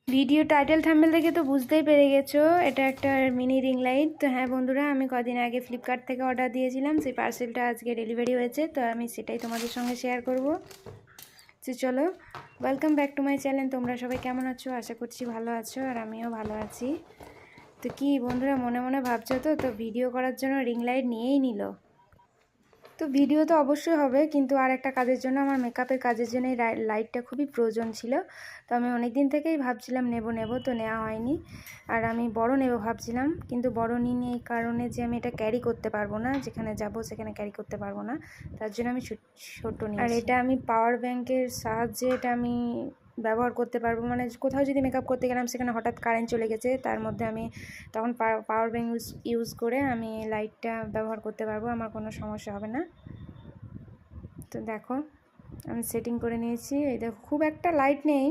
Video title thumbnail দেখে তো বুঝতেই পেরে গেছো এটা একটা মিনি রিং লাইট। তো হ্যাঁ বন্ধুরা, আমি কদিন আগে ফ্লিপকার্ট থেকে অর্ডার দিয়েছিলাম, সেই পার্সেলটা আজকে ডেলিভারি হয়েছে, তো আমি সেটাই তোমাদের সঙ্গে শেয়ার করব। তো চলো, welcome back to my channel. তোমরা সবাই কেমন আছো? আশা করছি ভালো আছো, আর আমিও ভালো আছি। তো কি বন্ধুরা, মনে মনে ভাবছো তো ভিডিও করার জন্য রিং লাইট নিয়েই নিল। তো ভিডিও তো অবশ্যই হবে, কিন্তু আর একটা কাজের জন্য, আমার মেকআপের কাজের জন্য এই লাইটটা খুবই প্রয়োজন ছিল। তো আমি অনেক দিন থেকেই ভাবছিলাম নেব, তো নেওয়া হয়নি। আর আমি বড় নেব ভাবছিলাম, কিন্তু বড় নিইনি এই কারণে যে আমি এটা ক্যারি করতে পারবো না, যেখানে যাব সেখানে ক্যারি করতে পারবো না, তার জন্য আমি ছোট নিই। আর এটা আমি পাওয়ার ব্যাংকের সাহায্যে এটা আমি ব্যবহার করতে পারবো, মানে কোথাও যদি মেকআপ করতে গেলাম সেখানে হঠাৎ কারেন্ট চলে গেছে, তার মধ্যে আমি তখন পাওয়ার ব্যাংক ইউজ করে আমি লাইটটা ব্যবহার করতে পারবো, আমার কোনো সমস্যা হবে না। তো দেখো আমি সেটিং করে নিয়েছি, এই দেখো খুব একটা লাইট নেই।